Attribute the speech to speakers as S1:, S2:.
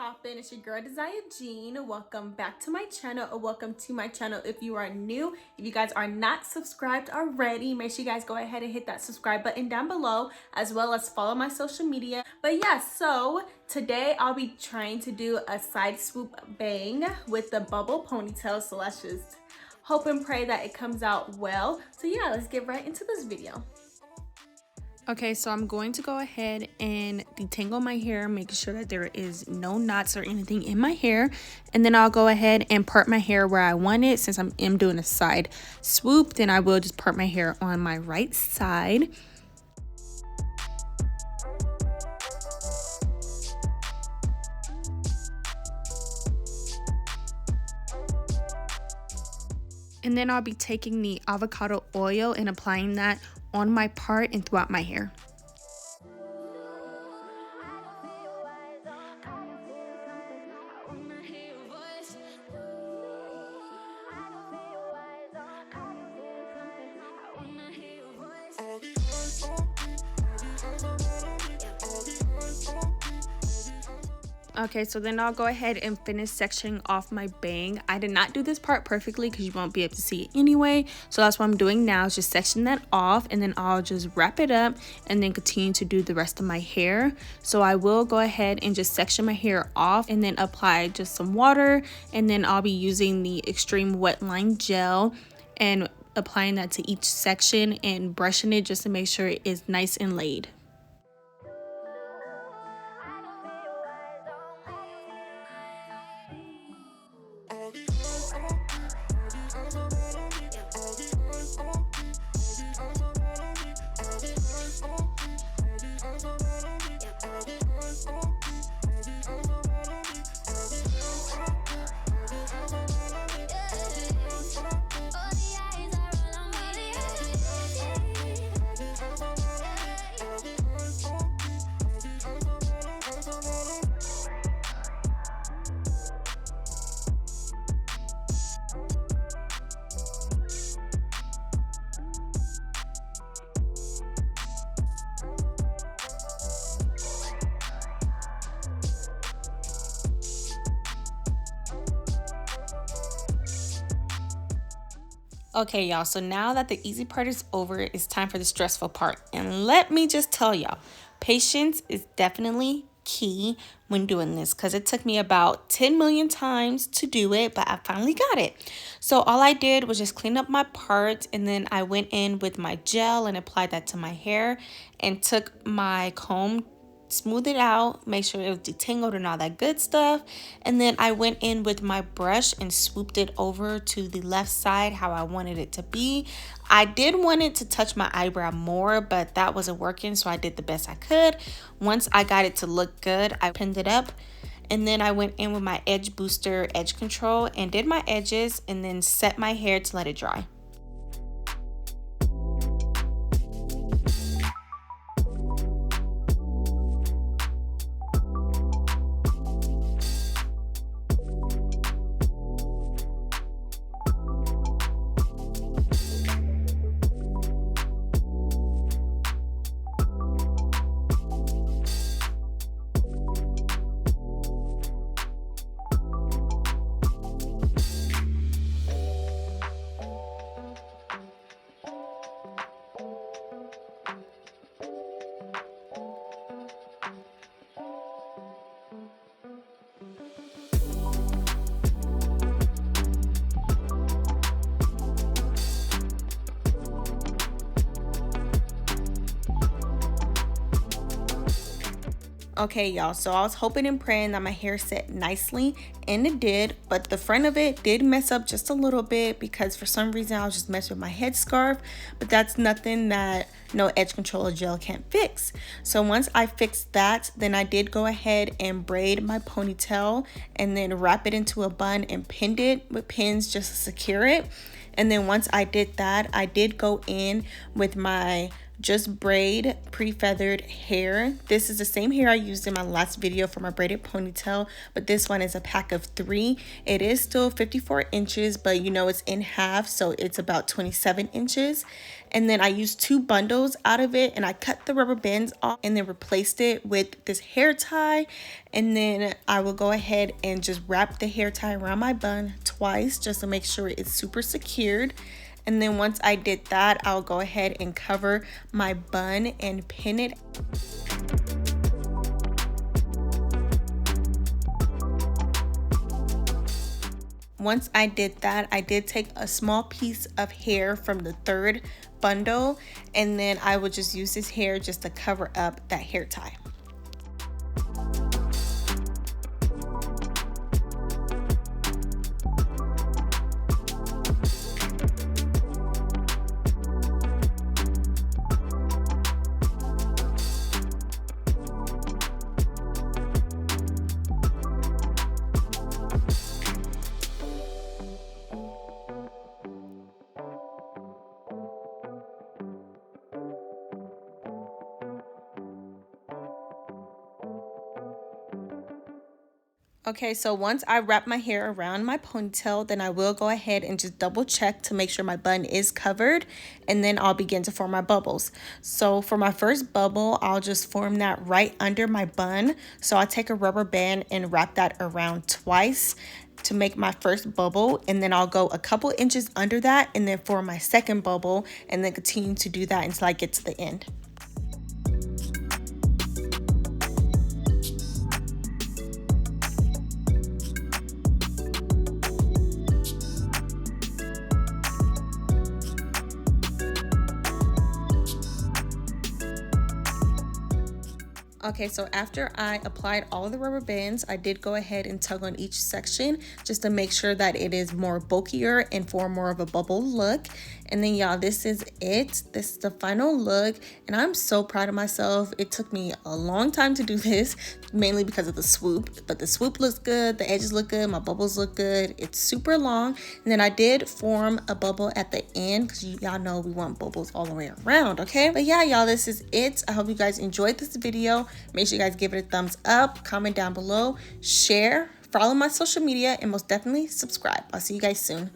S1: poppin'? It's your girl Desire Jean. Welcome back to my channel, or welcome to my channel if you are new. If you guys are not subscribed already, make sure you guys go ahead and hit that subscribe button down below, as well as follow my social media. But yeah, so today I'll be trying to do a side swoop bang with the bubble ponytail. So let's just hope and pray that it comes out well. So yeah, let's get right into this video. Okay, so I'm going to go ahead and detangle my hair, making sure that there is no knots or anything in my hair. And then I'll go ahead and part my hair where I want it. Since I'm doing a side swoop, then I will just part my hair on my right side. And then I'll be taking the avocado oil and applying that on my part and throughout my hair. Okay, so then I'll go ahead and finish sectioning off my bang. I did not do this part perfectly because you won't be able to see it anyway. So that's what I'm doing now, is just section that off, and then I'll just wrap it up and then continue to do the rest of my hair. So I will go ahead and just section my hair off and then apply just some water, and then I'll be using the Extreme WetLine Gel and applying that to each section and brushing it just to make sure it is nice and laid. Okay, y'all, so now that the easy part is over, it's time for the stressful part. And let me just tell y'all, patience is definitely key when doing this, because it took me about 10 million times to do it, but I finally got it. So all I did was just clean up my part, and then I went in with my gel and applied that to my hair and took my comb, smooth it out, make sure it was detangled and all that good stuff. And then I went in with my brush and swooped it over to the left side how I wanted it to be. I did want it to touch my eyebrow more, but that wasn't working, so I did the best I could. Once I got it to look good, I pinned it up, and then I went in with my edge booster edge control and did my edges, and then set my hair to let it dry. Okay, y'all, so I was hoping and praying that my hair set nicely, and it did, but the front of it did mess up just a little bit because for some reason I was just messing with my headscarf, but that's nothing that no edge control or gel can't fix. So once I fixed that, then I did go ahead and braid my ponytail and then wrap it into a bun and pinned it with pins just to secure it. And then once I did that, I did go in with my just braid pre-feathered hair. This is the same hair I used in my last video for my braided ponytail, but this one is a pack of 3. It is still 54 inches, but you know it's in half, so it's about 27 inches. And then I used 2 bundles out of it, and I cut the rubber bands off and then replaced it with this hair tie. And then I will go ahead and just wrap the hair tie around my bun twice just to make sure it's super secured. And then once I did that, I'll go ahead and cover my bun and pin it. Once I did that, I did take a small piece of hair from the 3rd bundle, and then I would just use this hair just to cover up that hair tie. Okay, so once I wrap my hair around my ponytail, then I will go ahead and just double check to make sure my bun is covered, and then I'll begin to form my bubbles. So for my first bubble, I'll just form that right under my bun. So I'll take a rubber band and wrap that around twice to make my first bubble, and then I'll go a couple inches under that and then form my second bubble, and then continue to do that until I get to the end. Okay, so after I applied all of the rubber bands, I did go ahead and tug on each section just to make sure that it is more bulkier and for more of a bubble look. And then y'all, this is it. This is the final look, and I'm so proud of myself. It took me a long time to do this, mainly because of the swoop, but the swoop looks good, the edges look good, my bubbles look good. It's super long. And then I did form a bubble at the end because y'all know we want bubbles all the way around, okay? But yeah, y'all, this is it. I hope you guys enjoyed this video. Make sure you guys give it a thumbs up, comment down below, share, follow my social media, and most definitely subscribe. I'll see you guys soon.